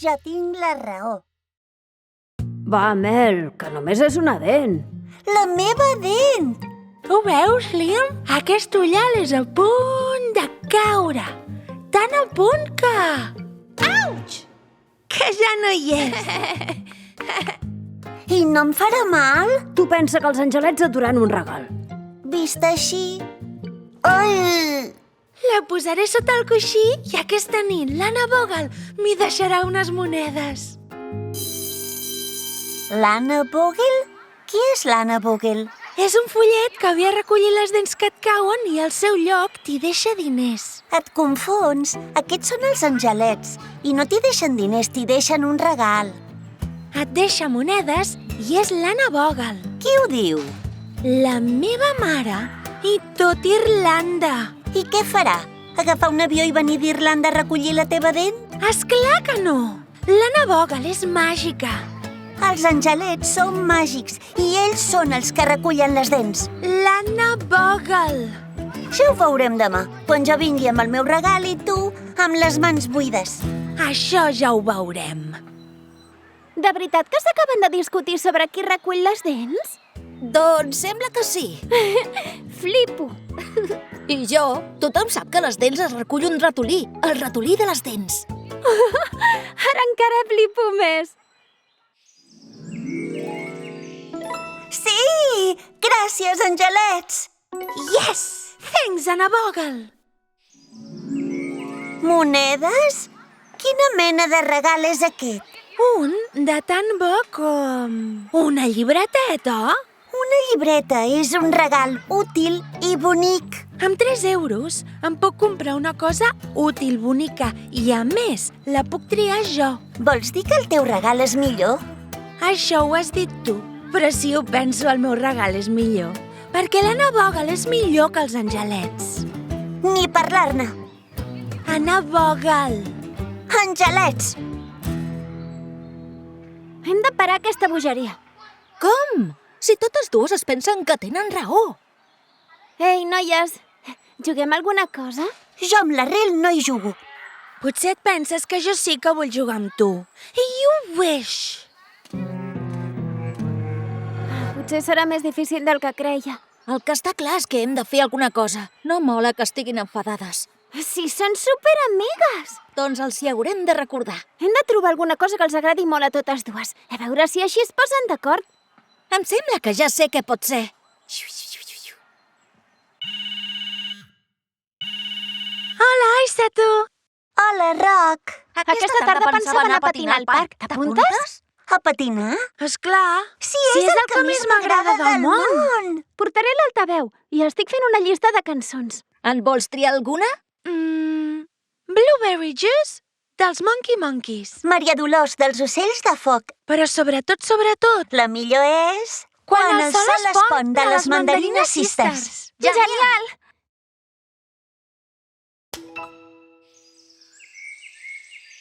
jo tinc la raó. Va, Mel, que només és una dent. La meva dent! Ho veus, Liam? Aquest ullal és a punt de caure. Tan a punt que... Auig! Que ja no hi és. I no em farà mal? Tu pensa que els angelets et duran un regal. Vist així... Ai! La posaré sota el coixí i aquesta nit l'Anna Bogle m'hi deixarà unes monedes. L'Anna Bogle? Qui és l'Anna Bogle? És un follet que ve a recollir les dents que et cauen i al seu lloc t'hi deixa diners. Et confons. Aquests són els angelets. I no t'hi deixen diners, t'hi deixen un regal. Et deixa monedes i és l'Anna Bogle. Qui ho diu? La meva mare i tot Irlanda. I què farà? Agafar un avió i venir d'Irlanda a recollir la teva dent? Esclar que no! L'Anna Bogle és màgica. Els angelets són màgics i ells són els que recullen les dents. L'Anna Bogle. Ja ho veurem demà, quan jo vingui amb el meu regal i tu amb les mans buides. Això ja ho veurem. De veritat que s'acaben de discutir sobre qui recull les dents? Doncs sembla que sí. Flipo. I jo, tothom sap que les dents es recull un ratolí, el ratolí de les dents. Ara encara flipo més. Sí! Gràcies, angelets! Yes! Thanks, Anna Bogle. Monedes? Quina mena de regal és aquest? Un de tan bo com... una llibreteta. Una llibreta és un regal útil i bonic. Amb 3 euros em puc comprar una cosa útil, bonica i, a més, la puc triar jo. Vols dir que el teu regal és millor? Això ho has dit tu, però si ho penso, el meu regal és millor. Perquè l'Anna Bogle és millor que els angelets. Ni parlar-ne. Anna Bogle. Angelets! Hem de parar aquesta bogeria. Com? Si totes dues es pensen que tenen raó. Ei, noies, juguem alguna cosa? Jo amb la Rel no hi jugo. Potser et penses que jo sí que vull jugar amb tu. You wish! Potser serà més difícil del que creia. El que està clar és que hem de fer alguna cosa. No mola que estiguin enfadades. Si són superamigues! Doncs els hi haurem de recordar. Hem de trobar alguna cosa que els agradi molt a totes dues. A veure si així es posen d'acord. Em sembla que ja sé què pot ser. Hola, Aisa, tu! Hola, Roc! Aquesta tarda pensava anar a patinar al parc. T'apuntes? A patinar? Esclar. Sí, és el que més m'agrada del món! Portaré l'altaveu i estic fent una llista de cançons. En vols triar alguna? Blueberry Juice dels Monkey Monkeys. Maria Dolors dels Ocells de Foc. Però sobretot, La millor és... Quan el sol es pon de les Mandarines Sisters. Genial!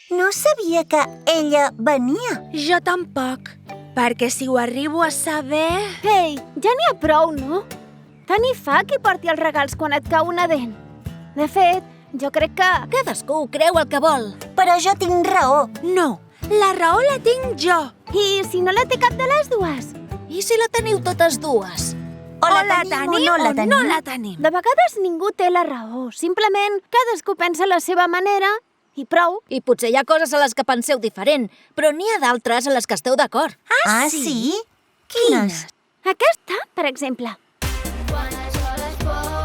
No sabia que ella venia. Jo tampoc, perquè si ho arribo a saber... Ei, ja n'hi ha prou, no? Tant hi fa qui porti els regals quan et cau una dent. De fet, jo crec que... Cadascú creu el que vol. Però jo tinc raó. No, la raó la tinc jo. I si no la té cap de les dues? I si la teniu totes dues? O la tenim o no la tenim. no la tenim. De vegades ningú té la raó. Simplement cadascú pensa a la seva manera i prou. I potser hi ha coses a les que penseu diferent, però n'hi ha d'altres a les que esteu d'acord. Ah, sí? Quines? Aquesta, per exemple.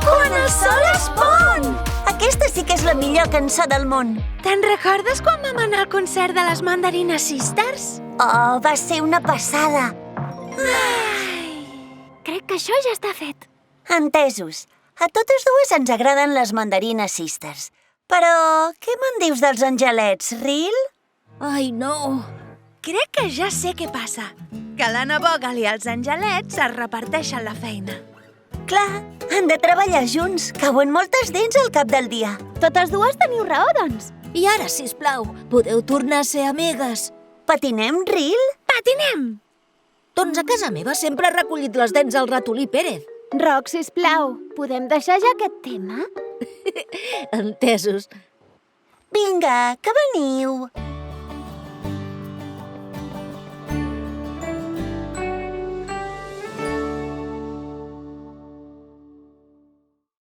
Quan el sol es pon! Aquesta sí que és la millor cançó del món. Te'n recordes quan vam anar al concert de les Mandarines Sisters? Oh, va ser una passada. Crec que això ja està fet. Entesos. A totes dues ens agraden les Mandarines Sisters. Però què me'n dius dels angelets, Ril? Ai, no. Crec que ja sé què passa. Que l'Anna Bogle i els angelets es reparteixen la feina. Clar, han de treballar junts. Cauen moltes dents al cap del dia. Totes dues teniu raó, doncs. I ara, sisplau, podeu tornar a ser amigues. Patinem, Ril? Patinem! Doncs a casa meva sempre he recollit les dents al ratolí Pérez. Roc, sisplau, podem deixar ja aquest tema? Entesos. Vinga, que veniu.